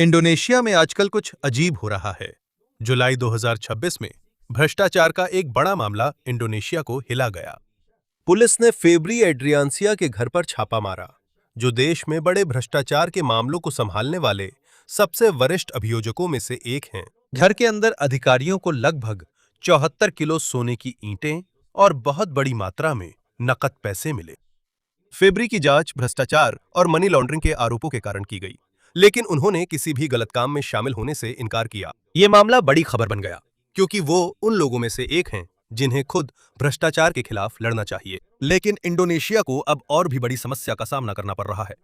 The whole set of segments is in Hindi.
इंडोनेशिया में आजकल कुछ अजीब हो रहा है। जुलाई 2026 में भ्रष्टाचार का एक बड़ा मामला इंडोनेशिया को हिला गया। पुलिस ने फेब्री एड्रियान्सिया के घर पर छापा मारा, जो देश में बड़े भ्रष्टाचार के मामलों को संभालने वाले सबसे वरिष्ठ अभियोजकों में से एक हैं। घर के अंदर अधिकारियों को लगभग 74 किलो सोने की ईंटें और बहुत बड़ी मात्रा में नकद पैसे मिले। फेब्री की जांच भ्रष्टाचार और मनी लॉन्ड्रिंग के आरोपों के कारण की गई, लेकिन उन्होंने किसी भी गलत काम में शामिल होने से इनकार किया। ये मामला बड़ी खबर बन गया, क्योंकि वो उन लोगों में से एक हैं जिन्हें खुद भ्रष्टाचार के खिलाफ लड़ना चाहिए। लेकिन इंडोनेशिया को अब और भी बड़ी समस्या का सामना करना पड़ रहा है।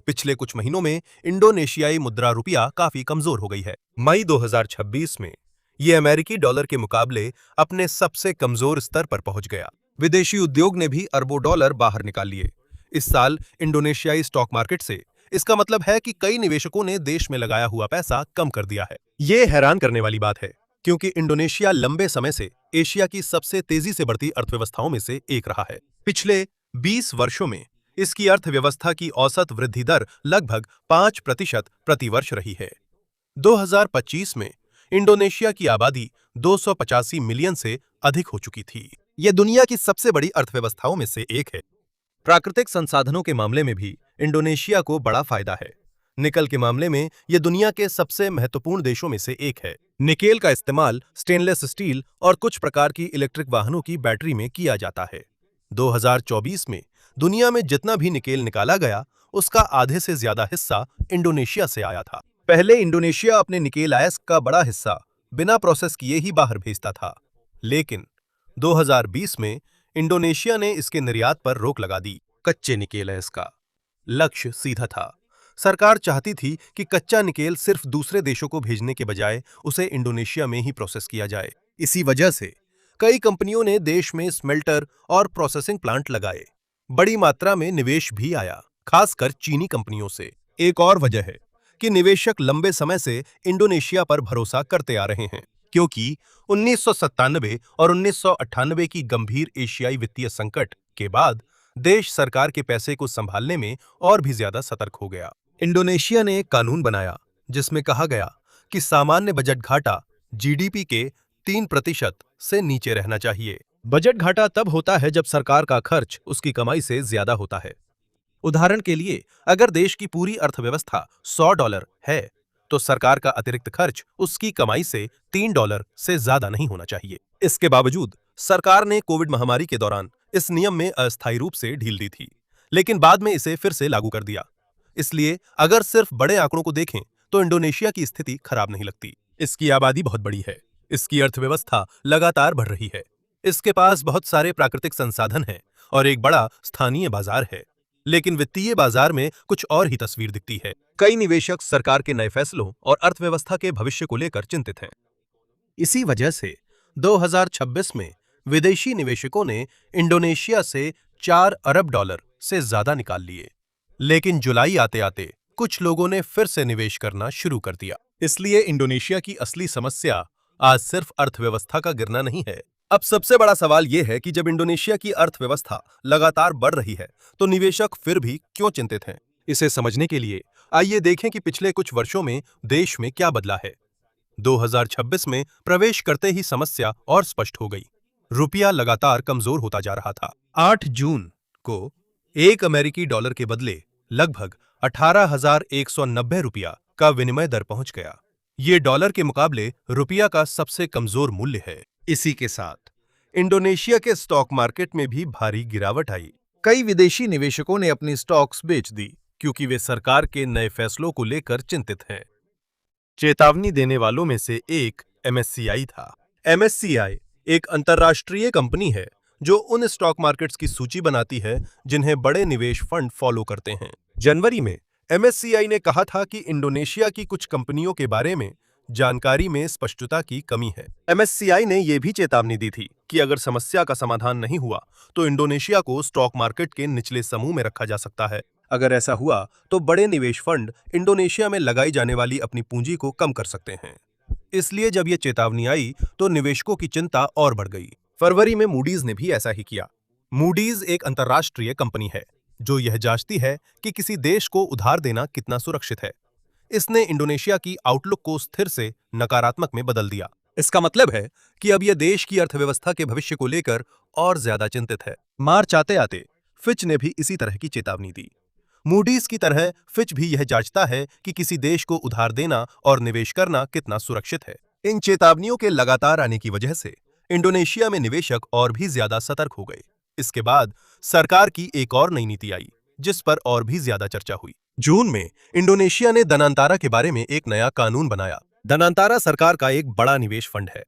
पिछले कुछ महीनों में इंडोनेशियाई मुद्रा रुपया काफी कमजोर हो गई है। मई 2026 में ये अमेरिकी डॉलर के मुकाबले अपने सबसे कमजोर स्तर पर पहुंच गया। विदेशी उद्योग ने भी अरबों डॉलर बाहर निकाल लिए इस साल इंडोनेशियाई स्टॉक मार्केट से। इसका मतलब है कि कई निवेशकों ने देश में लगाया हुआ पैसा कम कर दिया है। ये हैरान करने वाली बात है, क्योंकि इंडोनेशिया लंबे समय से एशिया की सबसे तेजी से बढ़ती अर्थव्यवस्थाओं में से एक रहा है। पिछले 20 वर्षों में इसकी अर्थव्यवस्था की औसत वृद्धि दर लगभग 5% प्रति वर्ष रही है। 2025 में इंडोनेशिया की आबादी 285 मिलियन से अधिक हो चुकी थी। यह दुनिया की सबसे बड़ी अर्थव्यवस्थाओं में से एक है। प्राकृतिक संसाधनों के मामले में भी इंडोनेशिया को बड़ा फायदा है। निकल के मामले में यह दुनिया के सबसे महत्वपूर्ण देशों में से एक है। निकेल का इस्तेमाल स्टेनलेस स्टील और कुछ प्रकार की इलेक्ट्रिक वाहनों की बैटरी में किया जाता है। 2024 में दुनिया में जितना भी निकेल निकाला गया, उसका आधे से ज्यादा हिस्सा इंडोनेशिया से आया था। पहले इंडोनेशिया अपने निकेल आयात का बड़ा हिस्सा बिना प्रोसेस किए ही बाहर भेजता था, लेकिन 2020 में इंडोनेशिया ने इसके निर्यात पर रोक लगा दी। कच्चे निकेल आयात का लक्ष्य सीधा था। सरकार चाहती थी कि कच्चा निकेल सिर्फ दूसरे देशों को भेजने के बजाय उसे इंडोनेशिया में ही प्रोसेस किया जाए। इसी वजह से कई कंपनियों ने देश में स्मेल्टर और प्रोसेसिंग प्लांट लगाए। बड़ी मात्रा में निवेश भी आया, खासकर चीनी कंपनियों से। एक और वजह है कि निवेशक लंबे समय से इंडोनेशिया पर भरोसा करते आ रहे हैं, क्योंकि 1997 और 1998 की गंभीर एशियाई वित्तीय संकट के बाद देश सरकार के पैसे को संभालने में और भी ज्यादा सतर्क हो गया। इंडोनेशिया ने एक कानून बनाया जिसमें कहा गया कि सामान्य बजट घाटा जीडीपी के 3% से नीचे रहना चाहिए। बजट घाटा तब होता है जब सरकार का खर्च उसकी कमाई से ज्यादा होता है। उदाहरण के लिए, अगर देश की पूरी अर्थव्यवस्था $100 है, तो सरकार का अतिरिक्त खर्च उसकी कमाई से $3 से ज्यादा नहीं होना चाहिए। इसके बावजूद सरकार ने कोविड महामारी के दौरान इस नियम में अस्थायी रूप से ढील दी थी, लेकिन बाद में इसे फिर से लागू कर दिया। इसलिए अगर सिर्फ बड़े आंकड़ों को देखें तो इंडोनेशिया की स्थिति खराब नहीं लगती। इसकी आबादी बहुत बड़ी है, इसकी अर्थव्यवस्था लगातार बढ़ रही है, इसके पास बहुत सारे प्राकृतिक संसाधन हैं और एक बड़ा स्थानीय बाजार है। लेकिन वित्तीय बाजार में कुछ और ही तस्वीर दिखती है। कई निवेशक सरकार के नए फैसलों और अर्थव्यवस्था के भविष्य को लेकर चिंतित हैं। इसी वजह से 2026 में विदेशी निवेशकों ने इंडोनेशिया से $4 अरब से ज्यादा निकाल लिए। लेकिन जुलाई आते आते कुछ लोगों ने फिर से निवेश करना शुरू कर दिया। इसलिए इंडोनेशिया की असली समस्या आज सिर्फ अर्थव्यवस्था का गिरना नहीं है। अब सबसे बड़ा सवाल यह है कि जब इंडोनेशिया की अर्थव्यवस्था लगातार बढ़ रही है, तो निवेशक फिर भी क्यों चिंतित हैं? इसे समझने के लिए आइए देखें कि पिछले कुछ वर्षों में देश में क्या बदला है। 2026 में प्रवेश करते ही समस्या और स्पष्ट हो गई। रुपया लगातार कमजोर होता जा रहा था। 8 जून को एक अमेरिकी डॉलर के बदले लगभग 18,190 रुपया का विनिमय दर पहुंच गया। ये डॉलर के मुकाबले रुपया का सबसे कमजोर मूल्य है। इसी के साथ इंडोनेशिया के स्टॉक मार्केट में भी भारी गिरावट आई। कई विदेशी निवेशकों ने अपनी स्टॉक्स बेच दी, क्योंकि वे सरकार के नए फैसलों को लेकर चिंतित हैं। चेतावनी देने वालों में से एक एमएससीआई था। एमएससीआई एक अंतर्राष्ट्रीय कंपनी है जो उन स्टॉक मार्केट्स की सूची बनाती है जिन्हें बड़े निवेश फंड फॉलो करते हैं। जनवरी में एमएससीआई ने कहा था कि इंडोनेशिया की कुछ कंपनियों के बारे में जानकारी में स्पष्टता की कमी है। एमएससीआई ने यह भी चेतावनी दी थी कि अगर समस्या का समाधान नहीं हुआ तो इंडोनेशिया को स्टॉक मार्केट के निचले समूह में रखा जा सकता है। अगर ऐसा हुआ तो बड़े निवेश फंड इंडोनेशिया में लगाई जाने वाली अपनी पूंजी को कम कर सकते हैं। इसलिए जब यह चेतावनी आई तो निवेशकों की चिंता और बढ़ गई। फरवरी में मूडीज ने भी ऐसा ही किया। मूडीज एक अंतर्राष्ट्रीय कंपनी है जो यह जांचती है कि किसी देश को उधार देना कितना सुरक्षित है। इसने इंडोनेशिया की आउटलुक को स्थिर से नकारात्मक में बदल दिया। इसका मतलब है कि अब यह देश की अर्थव्यवस्था के भविष्य को लेकर और ज्यादा चिंतित है। मार्च आते आते फिच ने भी इसी तरह की चेतावनी दी। मूडीज की तरह फिच भी यह जांचता है कि किसी देश को उधार देना और निवेश करना कितना सुरक्षित है। इन चेतावनियों के लगातार आने की वजह से इंडोनेशिया में निवेशक और भी ज्यादा सतर्क हो गए। इसके बाद सरकार की एक और नई नीति आई, जिस पर और भी ज्यादा चर्चा हुई। जून में इंडोनेशिया ने धनांतारा के बारे में एक नया कानून बनाया। धनांतारा सरकार का एक बड़ा निवेश फंड है।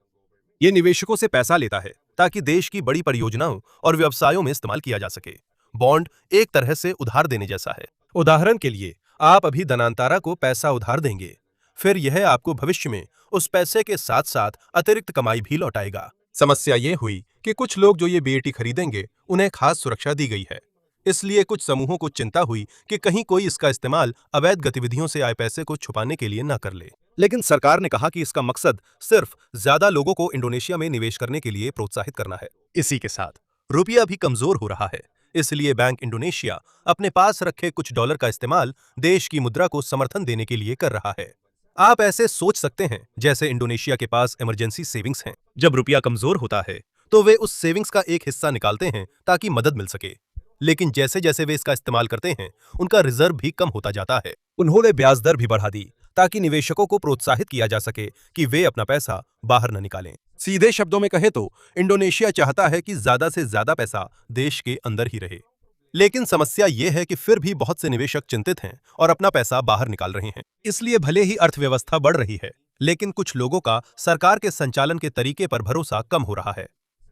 ये निवेशकों से पैसा लेता है ताकि देश की बड़ी परियोजनाओं और व्यवसायों में इस्तेमाल किया जा सके। बॉन्ड एक तरह से उधार देने जैसा है। उदाहरण के लिए, आप अभी धनांतारा को पैसा उधार देंगे, फिर यह आपको भविष्य में उस पैसे के साथ साथ अतिरिक्त कमाई भी लौटाएगा। समस्या ये हुई कि कुछ लोग जो ये बीएटी खरीदेंगे, उन्हें खास सुरक्षा दी गई है। इसलिए कुछ समूहों को चिंता हुई कि कहीं कोई इसका इस्तेमाल अवैध गतिविधियों से आए पैसे को छुपाने के लिए न कर ले। लेकिन सरकार ने कहा कि इसका मकसद सिर्फ ज्यादा लोगों को इंडोनेशिया में निवेश करने के लिए प्रोत्साहित करना है। इसी के साथ रुपया भी कमजोर हो रहा है, इसलिए बैंक इंडोनेशिया अपने पास रखे कुछ डॉलर का इस्तेमाल देश की मुद्रा को समर्थन देने के लिए कर रहा है। आप ऐसे सोच सकते हैं जैसे इंडोनेशिया के पास इमरजेंसी सेविंग्स हैं। जब रुपया कमजोर होता है तो वे उस सेविंग्स का एक हिस्सा निकालते हैं ताकि मदद मिल सके। लेकिन जैसे जैसे वे इसका इस्तेमाल करते हैं, उनका रिजर्व भी कम होता जाता है। उन्होंने ब्याज दर भी बढ़ा दी ताकि निवेशकों को प्रोत्साहित किया जा सके कि वे अपना पैसा बाहर न निकालें। सीधे शब्दों में कहें तो इंडोनेशिया चाहता है कि ज्यादा से ज्यादा पैसा देश के अंदर ही रहे। लेकिन समस्या यह है कि फिर भी बहुत से निवेशक चिंतित हैं और अपना पैसा बाहर निकाल रहे हैं। इसलिए भले ही अर्थव्यवस्था बढ़ रही है, लेकिन कुछ लोगों का सरकार के संचालन के तरीके पर भरोसा कम हो रहा है।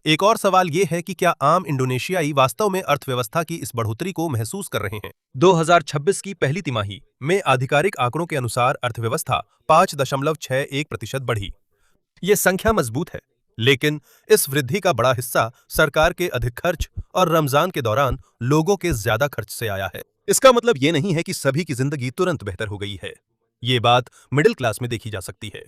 एक और सवाल यह है कि क्या आम इंडोनेशियाई वास्तव में अर्थव्यवस्था की इस बढ़ोतरी को महसूस कर रहे हैं। 2026 की पहली तिमाही में आधिकारिक आंकड़ों के अनुसार अर्थव्यवस्था 5.61% बढ़ी। ये संख्या मजबूत है, लेकिन इस वृद्धि का बड़ा हिस्सा सरकार के अधिक खर्च और रमजान के दौरान लोगों के ज्यादा खर्च से आया है। इसका मतलब ये नहीं है कि सभी की जिंदगी तुरंत बेहतर हो गई है। ये बात मिडिल क्लास में देखी जा सकती है।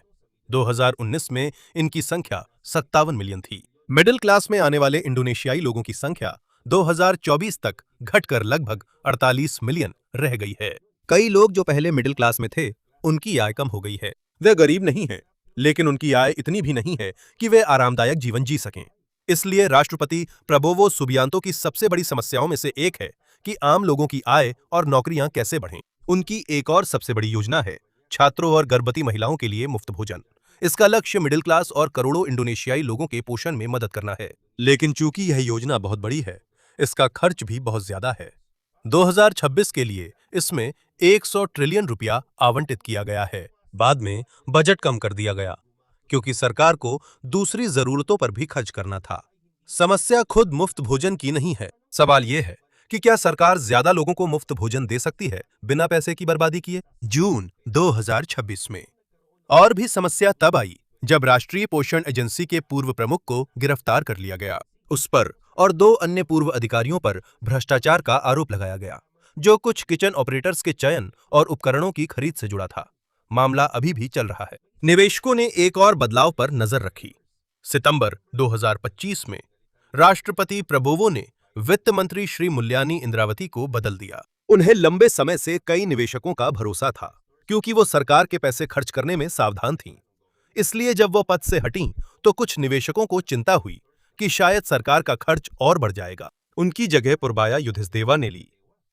2019 में इनकी संख्या 57 मिलियन थी। मिडिल क्लास में आने वाले इंडोनेशियाई लोगों की संख्या 2024 तक घटकर लगभग 48 मिलियन रह गई है। कई लोग जो पहले मिडिल क्लास में थे, उनकी आय कम हो गई है। वे गरीब नहीं हैं, लेकिन उनकी आय इतनी भी नहीं है कि वे आरामदायक जीवन जी सकें। इसलिए राष्ट्रपति प्रबोवो सुबियांतो की सबसे बड़ी समस्याओं में से एक है कि आम लोगों की आय और नौकरियां कैसे बढ़ें। उनकी एक और सबसे बड़ी योजना है छात्रों और गर्भवती महिलाओं के लिए मुफ्त भोजन। इसका लक्ष्य मिडिल क्लास और करोड़ों इंडोनेशियाई लोगों के पोषण में मदद करना है। लेकिन चूंकि यह योजना बहुत बड़ी है, इसका खर्च भी बहुत ज्यादा है। 2026 के लिए इसमें 100 ट्रिलियन रुपया आवंटित किया गया है। बाद में बजट कम कर दिया गया क्योंकि सरकार को दूसरी जरूरतों पर भी खर्च करना था। समस्या खुद मुफ्त भोजन की नहीं है। सवाल यह है कि क्या सरकार ज्यादा लोगों को मुफ्त भोजन दे सकती है बिना पैसे की बर्बादी किए। जून 2026 में और भी समस्या तब आई जब राष्ट्रीय पोषण एजेंसी के पूर्व प्रमुख को गिरफ्तार कर लिया गया। उस पर और 2 अन्य पूर्व अधिकारियों पर भ्रष्टाचार का आरोप लगाया गया, जो कुछ किचन ऑपरेटर्स के चयन और उपकरणों की खरीद से जुड़ा था। मामला अभी भी चल रहा है। निवेशकों ने एक और बदलाव पर नजर रखी। सितंबर 2025 में राष्ट्रपति प्रबोवो ने वित्त मंत्री श्री मुल्यानी इंद्रावती को बदल दिया। उन्हें लंबे समय से कई निवेशकों का भरोसा था, क्योंकि वो सरकार के पैसे खर्च करने में सावधान थीं। इसलिए जब वो पद से हटीं, तो कुछ निवेशकों को चिंता हुई कि शायद सरकार का खर्च और बढ़ जाएगा। उनकी जगह पुरबाया युधिष्देवा ने ली।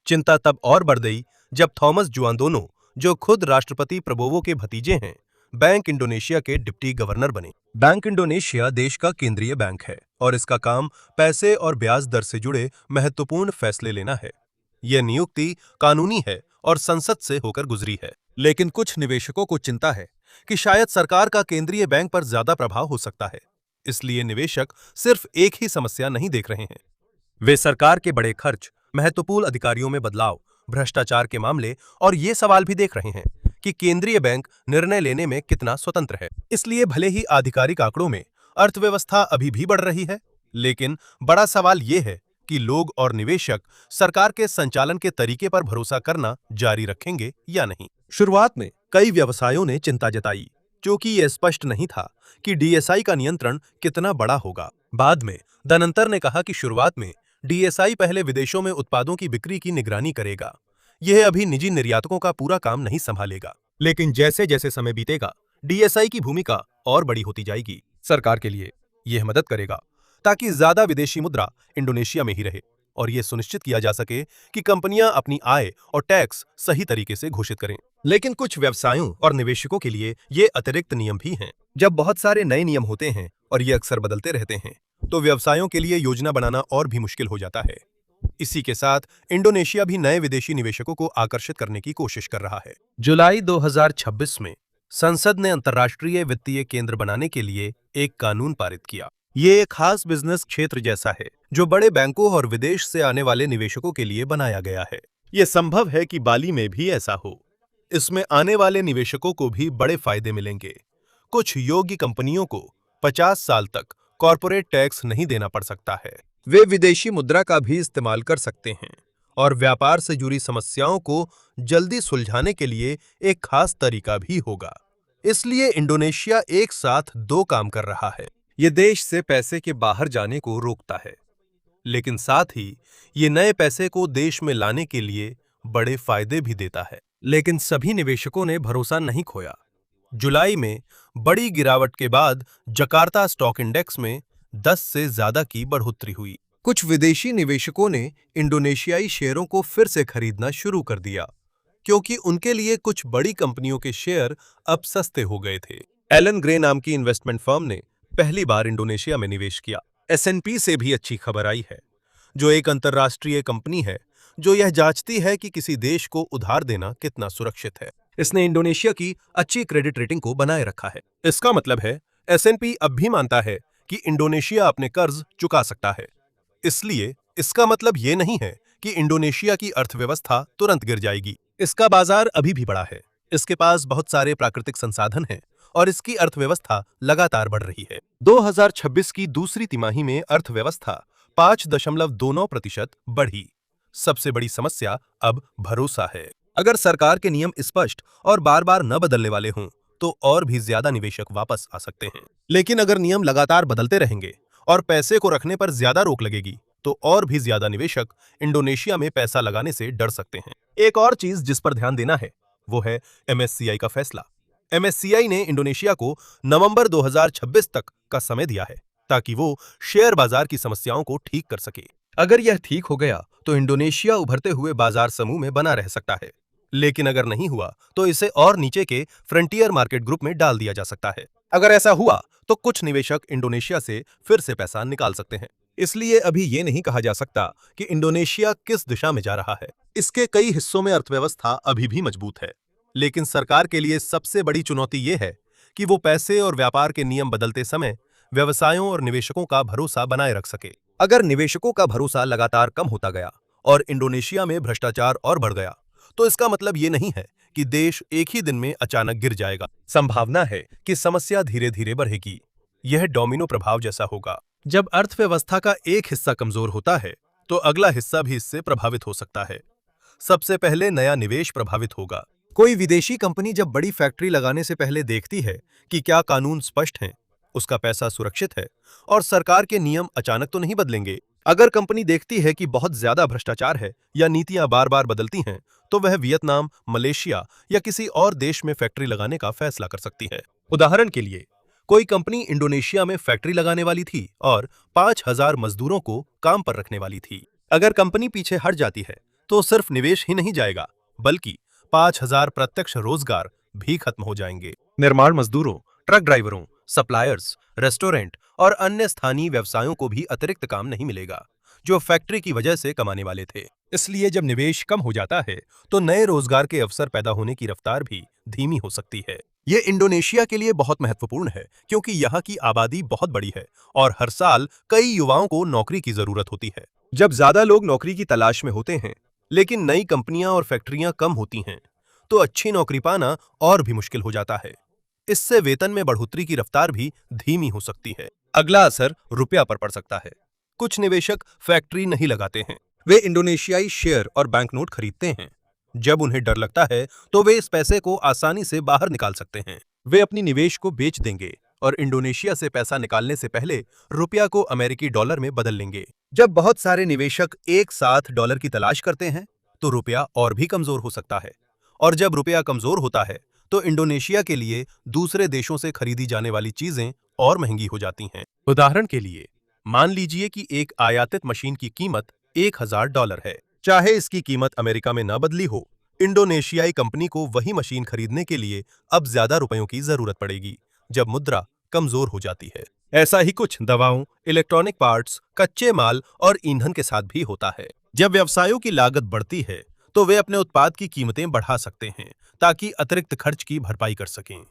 चिंता तब और बढ़ गई जब थॉमस जुआंदोनो, जो खुद राष्ट्रपति प्रबोवो के भतीजे हैं, बैंक इंडोनेशिया के डिप्टी गवर्नर बने। बैंक इंडोनेशिया देश का केंद्रीय बैंक है और इसका काम पैसे और ब्याज दर से जुड़े महत्वपूर्ण फैसले लेना है। यह नियुक्ति कानूनी है और संसद से होकर गुजरी है। लेकिन कुछ निवेशकों को चिंता है कि शायद सरकार का केंद्रीय बैंक पर ज्यादा प्रभाव हो सकता है। इसलिए निवेशक सिर्फ एक ही समस्या नहीं देख रहे हैं। वे सरकार के बड़े खर्च, महत्वपूर्ण अधिकारियों में बदलाव, भ्रष्टाचार के मामले और ये सवाल भी देख रहे हैं कि केंद्रीय बैंक निर्णय लेने में कितना स्वतंत्र है। इसलिए भले ही आधिकारिक आंकड़ों में अर्थव्यवस्था अभी भी बढ़ रही है, लेकिन बड़ा सवाल यह है कि लोग और निवेशक सरकार के संचालन के तरीके पर भरोसा करना जारी रखेंगे या नहीं। शुरुआत में कई व्यवसायों ने चिंता जताई, क्योंकि यह स्पष्ट नहीं था कि डीएसआई का नियंत्रण कितना बड़ा होगा। बाद में धनंतर ने कहा कि शुरुआत में डीएसआई पहले विदेशों में उत्पादों की बिक्री की निगरानी करेगा। यह अभी निजी निर्यातकों का पूरा काम नहीं संभालेगा। लेकिन जैसे जैसे समय बीतेगा, डीएसआई की भूमिका और बड़ी होती जाएगी। सरकार के लिए यह मदद करेगा ताकि ज्यादा विदेशी मुद्रा इंडोनेशिया में ही रहे और यह सुनिश्चित किया जा सके कि कंपनियां अपनी आय और टैक्स सही तरीके से घोषित करें। लेकिन कुछ व्यवसायों और निवेशकों के लिए ये अतिरिक्त नियम भी हैं। जब बहुत सारे नए नियम होते हैं और ये अक्सर बदलते रहते हैं, तो व्यवसायों के लिए योजना बनाना और भी मुश्किल हो जाता है। इसी के साथ इंडोनेशिया भी नए विदेशी निवेशकों को आकर्षित करने की कोशिश कर रहा है। जुलाई 2026 में संसद ने अंतर्राष्ट्रीय वित्तीय केंद्र बनाने के लिए एक कानून पारित किया। ये एक खास बिजनेस क्षेत्र जैसा है जो बड़े बैंकों और विदेश से आने वाले निवेशकों के लिए बनाया गया है। यह संभव है कि बाली में भी ऐसा हो। इसमें आने वाले निवेशकों को भी बड़े फायदे मिलेंगे। कुछ योग्य कंपनियों को 50 साल तक कॉर्पोरेट टैक्स नहीं देना पड़ सकता है। वे विदेशी मुद्रा का भी इस्तेमाल कर सकते हैं और व्यापार से जुड़ी समस्याओं को जल्दी सुलझाने के लिए एक खास तरीका भी होगा। इसलिए इंडोनेशिया एक साथ दो काम कर रहा है। ये देश से पैसे के बाहर जाने को रोकता है, लेकिन साथ ही ये नए पैसे को देश में लाने के लिए बड़े फायदे भी देता है। लेकिन सभी निवेशकों ने भरोसा नहीं खोया। जुलाई में बड़ी गिरावट के बाद जकार्ता स्टॉक इंडेक्स में 10 से ज्यादा की बढ़ोतरी हुई। कुछ विदेशी निवेशकों ने इंडोनेशियाई शेयरों को फिर से खरीदना शुरू कर दिया, क्योंकि उनके लिए कुछ बड़ी कंपनियों के शेयर अब सस्ते हो गए थे। एलन ग्रे नाम की इन्वेस्टमेंट फर्म ने पहली बार इंडोनेशिया में निवेश किया। S&P से भी अच्छी खबर आई है, जो एक अंतर्राष्ट्रीय कंपनी है जो यह जांचती है कि किसी देश को उधार देना कितना सुरक्षित है। इसने इंडोनेशिया की अच्छी क्रेडिट रेटिंग को बनाए रखा है। इसका मतलब है S&P अब भी मानता है कि इंडोनेशिया अपने कर्ज चुका सकता है। इसलिए इसका मतलब ये नहीं है कि इंडोनेशिया की अर्थव्यवस्था तुरंत गिर जाएगी। इसका बाजार अभी भी बड़ा है, इसके पास बहुत सारे प्राकृतिक संसाधन हैं और इसकी अर्थव्यवस्था लगातार बढ़ रही है। 2026 की दूसरी तिमाही में अर्थव्यवस्था 5.29% बढ़ी। सबसे बड़ी समस्या अब भरोसा है। अगर सरकार के नियम स्पष्ट और बार बार न बदलने वाले हों, तो और भी ज्यादा निवेशक वापस आ सकते हैं। लेकिन अगर नियम लगातार बदलते रहेंगे और पैसे को रखने पर ज्यादा रोक लगेगी, तो और भी ज्यादा निवेशक इंडोनेशिया में पैसा लगाने से डर सकते हैं। एक और चीज जिस पर ध्यान देना है, वो है MSCI का फैसला। MSCI ने इंडोनेशिया को नवंबर 2026 तक का समय दिया है, ताकि वो शेयर बाजार की समस्याओं को ठीक कर सके। अगर यह ठीक हो गया, तो इंडोनेशिया उभरते हुए बाजार समूह में बना रह सकता है। लेकिन अगर नहीं हुआ, तो इसे और नीचे के फ्रंटियर मार्केट ग्रुप में डाल दिया जा सकता है। अगर ऐसा हुआ, तो कुछ निवेशक इंडोनेशिया से फिर से पैसा निकाल सकते हैं। इसलिए अभी ये नहीं कहा जा सकता कि इंडोनेशिया किस दिशा में जा रहा है। इसके कई हिस्सों में अर्थव्यवस्था अभी भी मजबूत है, लेकिन सरकार के लिए सबसे बड़ी चुनौती ये है कि वो पैसे और व्यापार के नियम बदलते समय व्यवसायों और निवेशकों का भरोसा बनाए रख सके। अगर निवेशकों का भरोसा लगातार कम होता गया और इंडोनेशिया में भ्रष्टाचार और बढ़ गया, तो इसका मतलब ये नहीं है कि देश एक ही दिन में अचानक गिर जाएगा। संभावना है कि समस्या धीरे धीरे बढ़ेगी। यह डोमिनो प्रभाव जैसा होगा। जब अर्थव्यवस्था का एक हिस्सा कमजोर होता है, तो अगला हिस्सा भी इससे प्रभावित हो सकता है। सबसे पहले नया निवेश प्रभावित होगा। कोई विदेशी कंपनी जब बड़ी फैक्ट्री लगाने से पहले देखती है कि क्या कानून स्पष्ट हैं, उसका पैसा सुरक्षित है और सरकार के नियम अचानक तो नहीं बदलेंगे। अगर कंपनी देखती है कि बहुत ज्यादा भ्रष्टाचार है या नीतियां बार बार बदलती हैं, तो वह वियतनाम, मलेशिया या किसी और देश में फैक्ट्री लगाने का फैसला कर सकती है। उदाहरण के लिए, कोई कंपनी इंडोनेशिया में फैक्ट्री लगाने वाली थी और 5,000 मजदूरों को काम पर रखने वाली थी। अगर कंपनी पीछे हट जाती है, तो सिर्फ निवेश ही नहीं जाएगा, बल्कि 5,000 प्रत्यक्ष रोजगार भी खत्म हो जाएंगे। निर्माण मजदूरों, ट्रक ड्राइवरों, सप्लायर्स, रेस्टोरेंट और अन्य स्थानीय व्यवसायों को भी अतिरिक्त काम नहीं मिलेगा, जो फैक्ट्री की वजह से कमाने वाले थे। इसलिए जब निवेश कम हो जाता है, तो नए रोजगार के अवसर पैदा होने की रफ्तार भी धीमी हो सकती है। ये इंडोनेशिया के लिए बहुत महत्वपूर्ण है, क्योंकि यहाँ की आबादी बहुत बड़ी है और हर साल कई युवाओं को नौकरी की जरूरत होती है। जब ज्यादा लोग नौकरी की तलाश में होते हैं, लेकिन नई कंपनियां और फैक्ट्रियां कम होती हैं, तो अच्छी नौकरी पाना और भी मुश्किल हो जाता है। इससे वेतन में बढ़ोतरी की रफ्तार भी धीमी हो सकती है। अगला असर रुपया पर पड़ सकता है। कुछ निवेशक फैक्ट्री नहीं लगाते हैं, वे इंडोनेशियाई शेयर और बैंकनोट खरीदते हैं। जब उन्हें डर लगता है, तो वे इस पैसे को आसानी से बाहर निकाल सकते हैं। वे अपनी निवेश को बेच देंगे और इंडोनेशिया से पैसा निकालने से पहले रुपया को अमेरिकी डॉलर में बदल लेंगे। जब बहुत सारे निवेशक एक साथ डॉलर की तलाश करते हैं, तो रुपया और भी कमजोर हो सकता है, और जब रुपया कमजोर होता है, तो इंडोनेशिया के लिए दूसरे देशों से खरीदी जाने वाली चीजें और महंगी हो जाती हैं। उदाहरण के लिए मान लीजिए कि एक आयातित मशीन की कीमत $1000 है। चाहे इसकी कीमत अमेरिका में न बदली हो, इंडोनेशियाई कंपनी को वही मशीन खरीदने के लिए अब ज्यादा रुपयों की जरूरत पड़ेगी, जब मुद्रा कमजोर हो जाती है। ऐसा ही कुछ दवाओं, इलेक्ट्रॉनिक पार्ट्स, कच्चे माल और ईंधन के साथ भी होता है। जब व्यवसायों की लागत बढ़ती है, तो वे अपने उत्पाद की कीमतें बढ़ा सकते हैं ताकि अतिरिक्त खर्च की भरपाई कर सकें।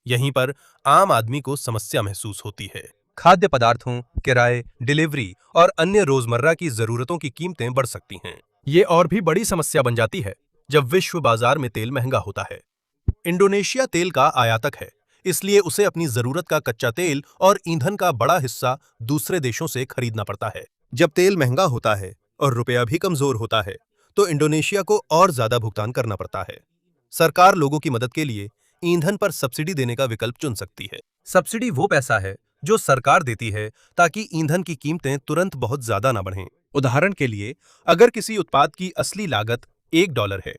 यहीं पर आम आदमी को समस्या महसूस होती है। खाद्य पदार्थों, किराए, डिलीवरी और अन्य रोजमर्रा की जरूरतों की कीमतें बढ़ सकती हैं। ये और भी बड़ी समस्या बन जाती है जब विश्व बाजार में तेल महंगा होता है। इंडोनेशिया तेल का आयातक है, इसलिए उसे अपनी जरूरत का कच्चा तेल और ईंधन का बड़ा हिस्सा दूसरे देशों से खरीदना पड़ता है। जब तेल महंगा होता है और रुपया भी कमजोर होता है, तो इंडोनेशिया को और ज्यादा भुगतान करना पड़ता है। सरकार लोगों की मदद के लिए ईंधन पर सब्सिडी देने का विकल्प चुन सकती है। सब्सिडी वो पैसा है जो सरकार देती है ताकि ईंधन की कीमतें तुरंत बहुत ज्यादा ना बढ़ें। उदाहरण के लिए, अगर किसी उत्पाद की असली लागत $1 है,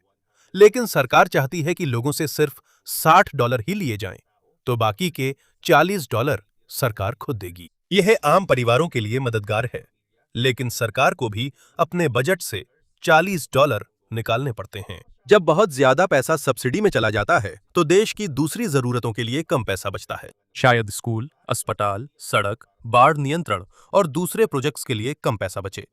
लेकिन सरकार चाहती है कि लोगों से सिर्फ $60 ही लिए जाएं, तो बाकी के $40 सरकार खुद देगी। यह आम परिवारों के लिए मददगार है, लेकिन सरकार को भी अपने बजट से $40 निकालने पड़ते हैं। जब बहुत ज्यादा पैसा सब्सिडी में चला जाता है, तो देश की दूसरी जरूरतों के लिए कम पैसा बचता है। शायद स्कूल, अस्पताल, सड़क, बाढ़ नियंत्रण और दूसरे प्रोजेक्ट्स के लिए कम पैसा बचे।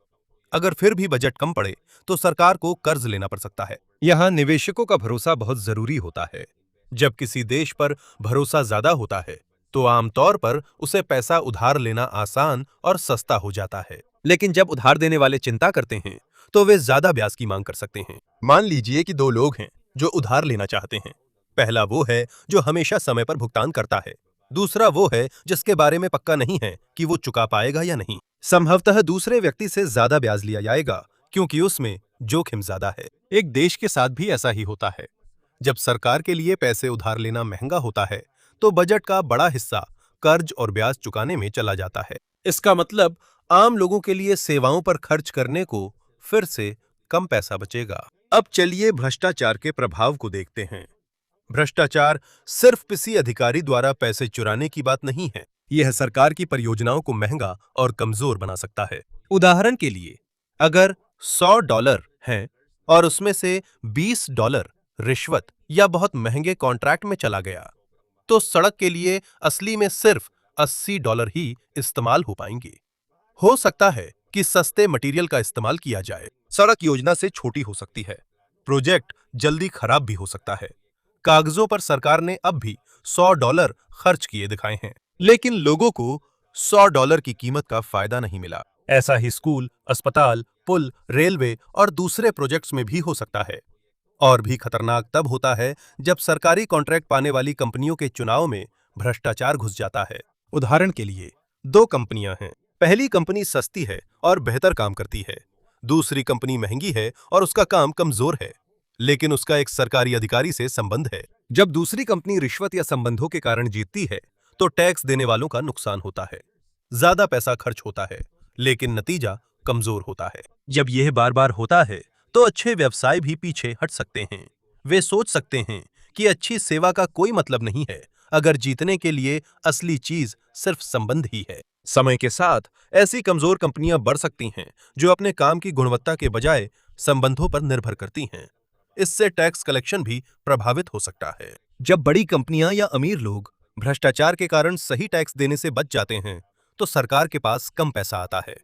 अगर फिर भी बजट कम पड़े, तो सरकार को कर्ज लेना पड़ सकता है। यहाँ निवेशकों का भरोसा बहुत जरूरी होता है। जब किसी देश पर भरोसा ज्यादा होता है, तो आमतौर पर उसे पैसा उधार लेना आसान और सस्ता हो जाता है। लेकिन जब उधार देने वाले चिंता करते हैं, तो वे ज्यादा ब्याज की मांग कर सकते हैं। मान लीजिए कि दो लोग हैं जो उधार लेना चाहते हैं। पहला वो है जो हमेशा समय पर भुगतान करता है। दूसरा वो है जिसके बारे में पक्का नहीं है कि वो चुका पाएगा या नहीं। संभवतः दूसरे व्यक्ति से ज्यादा ब्याज लिया जाएगा, क्योंकि उसमें जोखिम ज्यादा है। एक देश के साथ भी ऐसा ही होता है। जब सरकार के लिए पैसे उधार लेना महंगा होता है, तो बजट का बड़ा हिस्सा कर्ज और ब्याज चुकाने में चला जाता है। इसका मतलब आम लोगों के लिए सेवाओं पर खर्च करने को फिर से कम पैसा बचेगा। अब चलिए भ्रष्टाचार के प्रभाव को देखते हैं। भ्रष्टाचार सिर्फ किसी अधिकारी द्वारा पैसे चुराने की बात नहीं है। यह सरकार की परियोजनाओं को महंगा और कमजोर बना सकता है। उदाहरण के लिए, अगर $100 हैं और उसमें से $20 रिश्वत या बहुत महंगे कॉन्ट्रैक्ट में चला गया, तो सड़क के लिए असली में सिर्फ $80 ही इस्तेमाल हो पाएंगे। हो सकता है कि सस्ते मटेरियल का इस्तेमाल किया जाए। सड़क योजना से छोटी हो सकती है। प्रोजेक्ट जल्दी खराब भी हो सकता है। कागजों पर सरकार ने अब भी $100 खर्च किए दिखाए हैं, लेकिन लोगों को $100 की कीमत का फायदा नहीं मिला। ऐसा ही स्कूल, अस्पताल, पुल, रेलवे और दूसरे प्रोजेक्ट्स में भी हो सकता है। और भी खतरनाक तब होता है जब सरकारी कॉन्ट्रैक्ट पाने वाली कंपनियों के चुनाव में भ्रष्टाचार घुस जाता है। उदाहरण के लिए, दो कंपनियां हैं। पहली कंपनी सस्ती है और बेहतर काम करती है। दूसरी कंपनी महंगी है और उसका काम कमजोर है, लेकिन उसका एक सरकारी अधिकारी से संबंध है। जब दूसरी कंपनी रिश्वत या संबंधों के कारण जीतती है, तो टैक्स देने वालों का नुकसान होता है। ज्यादा पैसा खर्च होता है, लेकिन नतीजा कमजोर होता है। जब यह बार बार होता है, तो अच्छे व्यवसाय भी पीछे हट सकते हैं। वे सोच सकते हैं कि अच्छी सेवा का कोई मतलब नहीं है अगर जीतने के लिए असली चीज सिर्फ संबंध ही है। समय के साथ ऐसी कमजोर कंपनियां बढ़ सकती हैं जो अपने काम की गुणवत्ता के बजाय संबंधों पर निर्भर करती हैं। इससे टैक्स कलेक्शन भी प्रभावित हो सकता है। जब बड़ी कंपनियां या अमीर लोग भ्रष्टाचार के कारण सही टैक्स देने से बच जाते हैं, तो सरकार के पास कम पैसा आता है,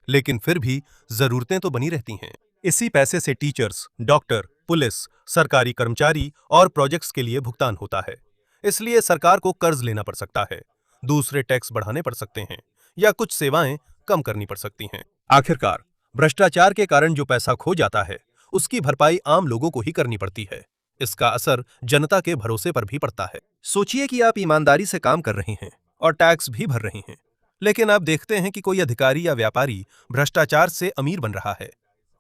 लेकिन फिर भी जरूरतें तो बनी रहती हैं। इसी पैसे से टीचर्स, डॉक्टर, पुलिस, सरकारी कर्मचारी और प्रोजेक्ट्स के लिए भुगतान होता है। इसलिए सरकार को कर्ज लेना पड़ सकता है, दूसरे टैक्स बढ़ाने पड़ सकते हैं या कुछ सेवाएं कम करनी पड़ सकती हैं। आखिरकार भ्रष्टाचार के कारण जो पैसा खो जाता है, उसकी भरपाई आम लोगों को ही करनी पड़ती है। इसका असर जनता के भरोसे पर भी पड़ता है। सोचिए कि आप ईमानदारी से काम कर रहे हैं और टैक्स भी भर रहे हैं, लेकिन आप देखते हैं कि कोई अधिकारी या व्यापारी भ्रष्टाचार से अमीर बन रहा है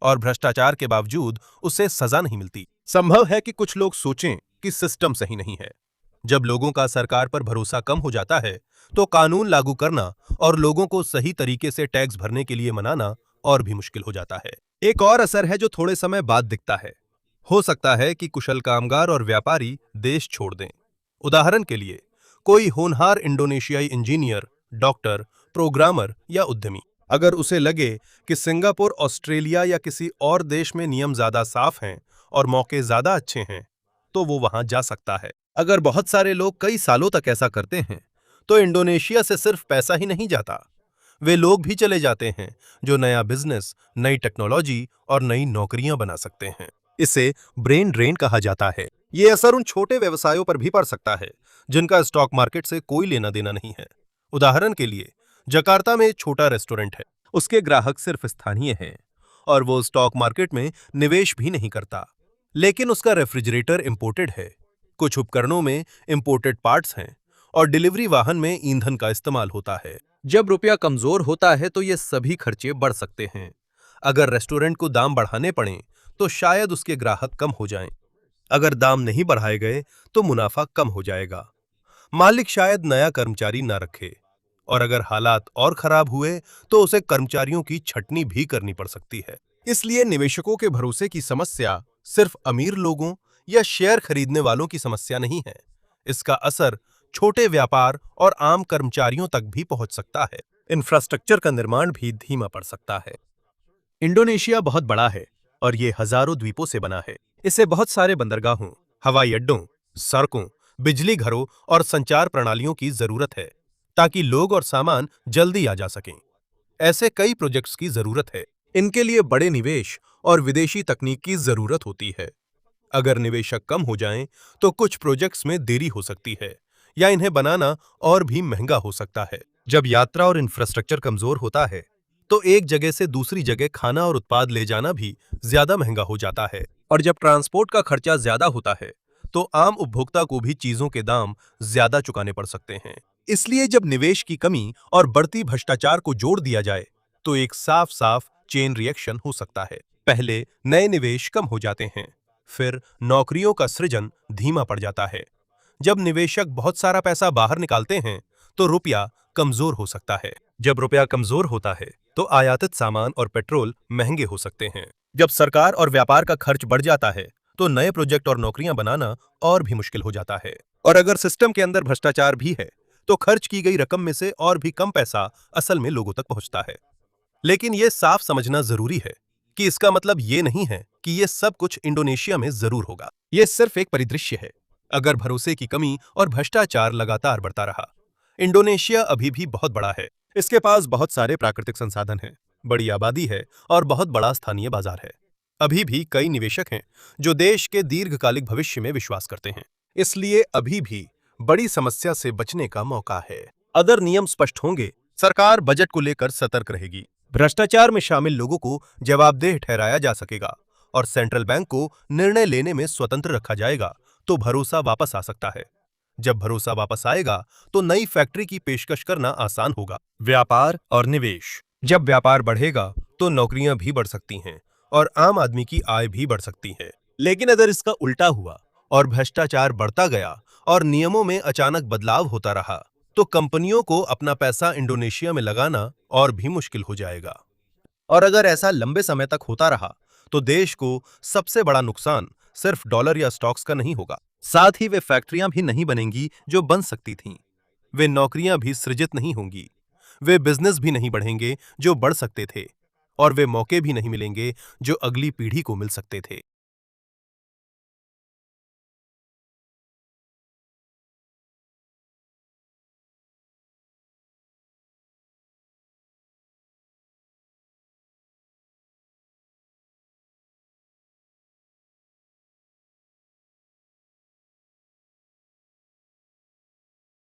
और भ्रष्टाचार के बावजूद उसे सजा नहीं मिलती। संभव है कि कुछ लोग सोचें कि सिस्टम सही नहीं है। जब लोगों का सरकार पर भरोसा कम हो जाता है, तो कानून लागू करना और लोगों को सही तरीके से टैक्स भरने के लिए मनाना और भी मुश्किल हो जाता है। एक और असर है जो थोड़े समय बाद दिखता है। हो सकता है कि कुशल कामगार और व्यापारी देश छोड़ दें। उदाहरण के लिए, कोई होनहार इंडोनेशियाई इंजीनियर, डॉक्टर, प्रोग्रामर या उद्यमी, अगर उसे लगे कि सिंगापुर, ऑस्ट्रेलिया या किसी और देश में नियम ज्यादा साफ हैं और मौके ज्यादा अच्छे हैं, तो वो वहां जा सकता है। अगर बहुत सारे लोग कई सालों तक ऐसा करते हैं, तो इंडोनेशिया से सिर्फ पैसा ही नहीं जाता, वे लोग भी चले जाते हैं जो नया बिजनेस, नई टेक्नोलॉजी और नई नौकरियां बना सकते हैं। इसे ब्रेन ड्रेन कहा जाता है। ये असर उन छोटे व्यवसायों पर भी पड़ सकता है जिनका स्टॉक मार्केट से कोई लेना देना नहीं है। उदाहरण के लिए, जकार्ता में एक छोटा रेस्टोरेंट है, उसके ग्राहक सिर्फ स्थानीय हैं और वो स्टॉक मार्केट में निवेश भी नहीं करता, लेकिन उसका रेफ्रिजरेटर इंपोर्टेड है, कुछ उपकरणों में इंपोर्टेड पार्ट्स हैं और डिलीवरी वाहन में ईंधन का इस्तेमाल होता है। जब रुपया कमजोर होता है तो ये सभी खर्चे बढ़ सकते हैं। अगर रेस्टोरेंट को दाम बढ़ाने पड़े तो शायद उसके ग्राहक कम हो जाएं। अगर दाम नहीं बढ़ाए गए तो मुनाफा कम हो जाएगा। मालिक शायद नया कर्मचारी ना रखे, और अगर हालात और खराब हुए तो उसे कर्मचारियों की छटनी भी करनी पड़ सकती है। इसलिए निवेशकों के भरोसे की समस्या सिर्फ अमीर लोगों या शेयर खरीदने वालों की समस्या नहीं है। इसका असर छोटे व्यापार और आम कर्मचारियों तक भी पहुंच सकता है। इंफ्रास्ट्रक्चर का निर्माण भी धीमा पड़ सकता है। इंडोनेशिया बहुत बड़ा है और ये हजारों द्वीपों से बना है। इसे बहुत सारे बंदरगाहों, हवाई अड्डों, सड़कों, बिजली घरों और संचार प्रणालियों की जरूरत है ताकि लोग और सामान जल्दी आ जा सकें। ऐसे कई प्रोजेक्ट्स की जरूरत है। इनके लिए बड़े निवेश और विदेशी तकनीक की जरूरत होती है। अगर निवेशक कम हो जाएं, तो कुछ प्रोजेक्ट्स में देरी हो सकती है या इन्हें बनाना और भी महंगा हो सकता है। जब यात्रा और इंफ्रास्ट्रक्चर कमजोर होता है, तो एक जगह से दूसरी जगह खाना और उत्पाद ले जाना भी ज्यादा महंगा हो जाता है। और जब ट्रांसपोर्ट का खर्चा ज्यादा होता है, तो आम उपभोक्ता को भी चीजों के दाम ज्यादा चुकाने पड़ सकते हैं। इसलिए जब निवेश की कमी और बढ़ती भ्रष्टाचार को जोड़ दिया जाए, तो एक साफ साफ चेन रिएक्शन हो सकता है। पहले नए निवेश कम हो जाते हैं, फिर नौकरियों का सृजन धीमा पड़ जाता है। जब निवेशक बहुत सारा पैसा बाहर निकालते हैं, तो रुपया कमजोर हो सकता है। जब रुपया कमजोर होता है, तो आयातित सामान और पेट्रोल महंगे हो सकते हैं। जब सरकार और व्यापार का खर्च बढ़ जाता है, तो नए प्रोजेक्ट और नौकरियां बनाना और भी मुश्किल हो जाता है। और अगर सिस्टम के अंदर भ्रष्टाचार भी है, तो खर्च की गई रकम में से और भी कम पैसा असल में लोगों तक पहुंचता है। लेकिन यह साफ समझना जरूरी है कि इसका मतलब ये नहीं है कि यह सब कुछ इंडोनेशिया में जरूर होगा। यह सिर्फ एक परिदृश्य है। अगर भरोसे की कमी और भ्रष्टाचार लगातार बढ़ता रहा, इंडोनेशिया अभी भी बहुत बड़ा है। इसके पास बहुत सारे प्राकृतिक संसाधन हैं, बड़ी आबादी है और बहुत बड़ा स्थानीय बाजार है। अभी भी कई निवेशक हैं जो देश के दीर्घकालिक भविष्य में विश्वास करते हैं। इसलिए अभी भी बड़ी समस्या से बचने का मौका है। अगर नियम स्पष्ट होंगे, सरकार बजट को लेकर सतर्क रहेगी, भ्रष्टाचार में शामिल लोगों को जवाबदेह ठहराया जा सकेगा और सेंट्रल बैंक को निर्णय लेने में स्वतंत्र रखा जाएगा, तो भरोसा वापस आ सकता है। जब भरोसा वापस आएगा, तो नई फैक्ट्री की पेशकश करना आसान होगा। व्यापार और निवेश, जब व्यापार बढ़ेगा, तो नौकरियां भी बढ़ सकती हैं और आम आदमी की आय भी बढ़ सकती है। लेकिन अगर इसका उल्टा हुआ और भ्रष्टाचार बढ़ता गया और नियमों में अचानक बदलाव होता रहा, तो कंपनियों को अपना पैसा इंडोनेशिया में लगाना और भी मुश्किल हो जाएगा। और अगर ऐसा लंबे समय तक होता रहा, तो देश को सबसे बड़ा नुकसान सिर्फ डॉलर या स्टॉक्स का नहीं होगा, साथ ही वे फैक्ट्रियां भी नहीं बनेंगी जो बन सकती थीं। वे नौकरियां भी सृजित नहीं होंगी, वे बिजनेस भी नहीं बढ़ेंगे जो बढ़ सकते थे, और वे मौके भी नहीं मिलेंगे जो अगली पीढ़ी को मिल सकते थे।